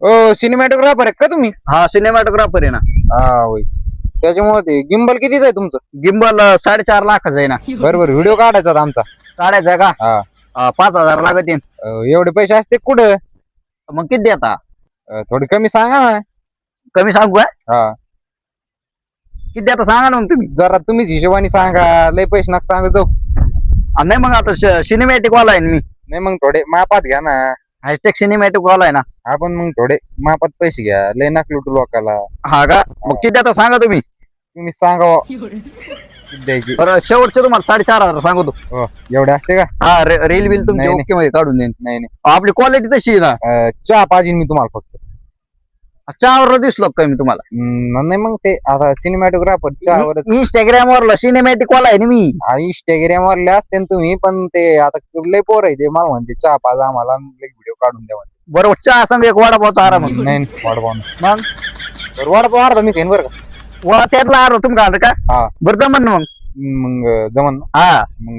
ओ cinematographer आहे का तुम्ही? हा सिनेमॅटोग्राफर आहे ना. हा होय. त्याच्यामुळे ते गिम्बल कितीच आहे तुमचं? गिंबल 4.5 लाखाचं आहे ना. बरोबर व्हिडिओ काढायचा होता आमचा. काढायचं का? हा 5,000 लागत येईल. एवढे पैसे असते कुठं? मग किती देता? थोडी कमी सांगा ना. कमी सांगू काय? हा किती देता सांगा ना मग तुम्ही. जरा तुम्हीच हिशोबाने सांगा, लय पैसे नका सांगू जाऊ. नाही मग आता सिनेमॅटिक वाला आहे ना मी. नाही मग थोडे मापात घ्या ना. हॅशटॅग सिनेमॅटिक वाला आहे ना. आपण मग थोडे मापात पैसे घ्या, लय नका लुटू लोकाला. हा का? मग किती देता सांगा तुम्ही. तुम्ही सांगा बुवा, किती द्यायची. बरं शेवटचे तुम्हाला 4,500 सांगतो. हो एवढे असते का? हा रेल बिल तुमचे नाही, ओके मध्ये काढून देईन. नाही आपली क्वालिटी तशी आहे ना. नाही चहा पाहिजे मी तुम्हाला फक्त. चहावर दिसलो काय मी तुम्हाला? नाही मग ते आता सिनेमॅटोग्राफर चहावर इंस्टाग्राम वरला सिनेमॅटिक वाला आहे ना मी. इंस्टाग्राम वरले असते ना तुम्ही, पण ते आता लय पोर आहे ते मला म्हणते चहा पाज आम्हाला व्हिडिओ काढून द्या म्हणते. बरोबर चहा संग एक वडापावचा आराम. नाही वडापाव मग बरं वडापाव अर्धा मी खाईन बरं का. वा त्यातला आरो तुम्ही आलं का? हा बरं जमन ना मग. मग जमन ना. हा मग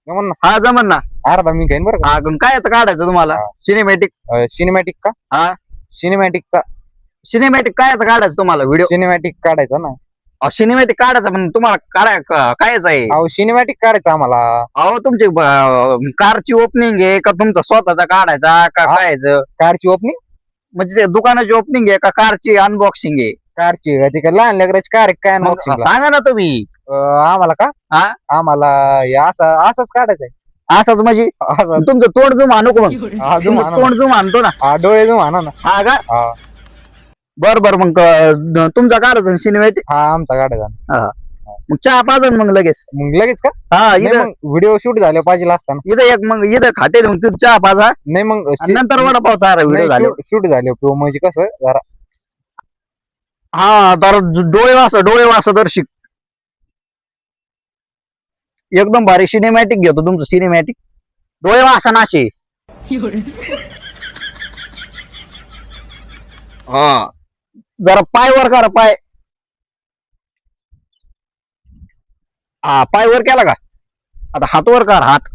जमन ना. हा जमन ना. अर्धा मी खाईन बरं का. हा काय आता काढायचं तुम्हाला? हा. सिनेमॅटिक. सिनेमॅटिक का? हा सिनेमॅटिकचा सिनेमॅटिक काय आता काढायचं तुम्हाला व्हिडिओ? सिनेमॅटिक काढायचा ना. सिनेमॅटिक काढायचं पण तुम्हाला कायच आहे? अहो सिनेमॅटिक काढायचं आम्हाला. अहो तुमची कारची ओपनिंग आहे का तुमचा स्वतःचा काढायचा का हा. कायचं? कारची ओपनिंग? म्हणजे ते दुकानाची ओपनिंग आहे का कारची अनबॉक्सिंग आहे? कारची का? ती काय लहान लेकराची कार आहे काय मग unboxing ला? सांगा ना तुम्ही. आम्हाला का? हा आम्हाला हे असं असंच काढायचंय. असंच म्हणजे असं तुमचं तोंड जो मानू का मग? हा, जो तुमचं म्हणा तोंड जो मानतो ना. हा डोळे जो म्हणा ना. हा का? हा बर मग तुमचा काढायचा सिनेमॅटिक. हा आमचा काढायचा. मग चहा पाजन मग लगेच. मग लगेच का? हा नाही इथं मग व्हिडिओ शूट झाले पाहिजे असताना. इथं एक मग इथं खाते मग तिथं चहा पाजा नाही मग आणि नंतर वडापावचा व्हिडिओ झाले. शूट झाले म्हणजे कसं जरा हा तर डोळे वास दर्शिक एकदम भारी सिनेमॅटिक घेतो तुमचं सिनेमॅटिक. डोळे वासा नाशे. हा जरा पाय वर करा पाय. हा पाय वर केला का? आता हात वर कर हात.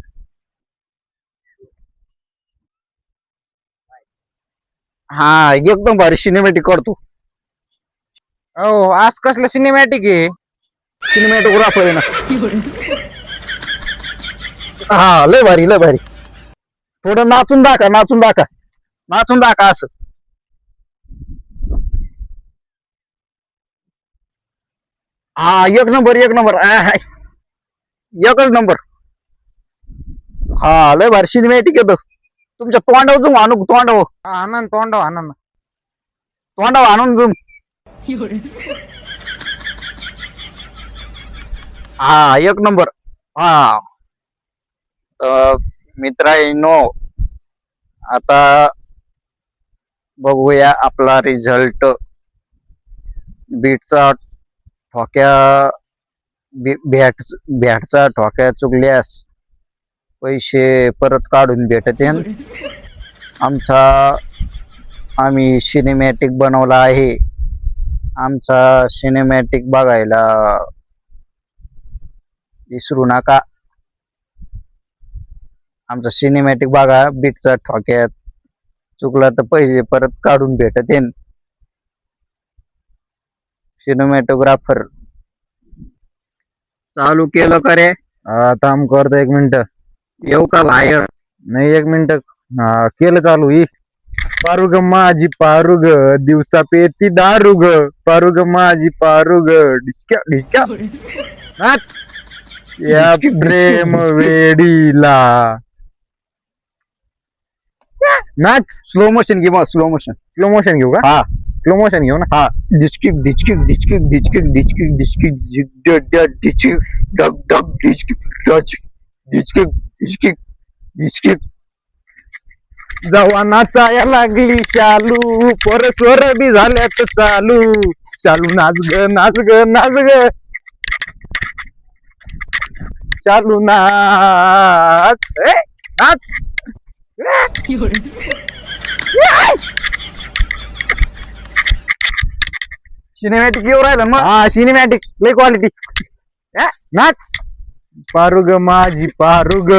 हा एकदम भारी सिनेमॅटिक करतो. हो आज कसलं सिनेमॅटिक आहे? सिनेमॅटोग्राफर आहे ना. हा लय भारी. थोडं नाचून दाखा असं. हा एक नंबर एकच नंबर. हा लय भारी सिनेमॅटिक येतो. तुमच्या तोंडावर zoom आणू तोंडावर आनंद तोंडाव आनंद. आणून zoom. हा एक नंबर. हा मित्रांनो आता बघूया आपला रिझल्ट. बीटचा ठोक्या बॅटचा ठोक्या चुकल्यास पैसे परत काढून भेटते. आम्ही सिनेमॅटिक बनवला आहे. आमचा सिनेमॅटिक बघायला विसरू नका. आमचा सिनेमॅटिक बघा. बीटचा ठोक्यात चुकला तर पैसे परत काढून भेटते. सिनेमॅटोग्राफर चालू केलं का रे? काम करतो 1 मिनिट. येऊ का बाहेर? नाही 1 मिनिट. केलं चालू ही. पारुग माझी पारुग दिवसा पेती दारुग. पारुग माझी पारुग डिस्क्या डिस्क्या नाच या प्रेम वेडीला नाच. स्लो मोशन घे मग स्लो मोशन. स्लो मोशन घेऊ का? हा स्लो मोशन घेऊ ना. हा डिचकिक डग डग डिचकिक. जवा नाचाया लागली शालू परस्वर बी झाल्यात चालू. चालू नाच ग चालू नाच नाच. सिनेमॅटिक येऊ राहिलं मग. हा सिनेमॅटिक लय क्वालिटी. नाच. पारुग माझी पारुग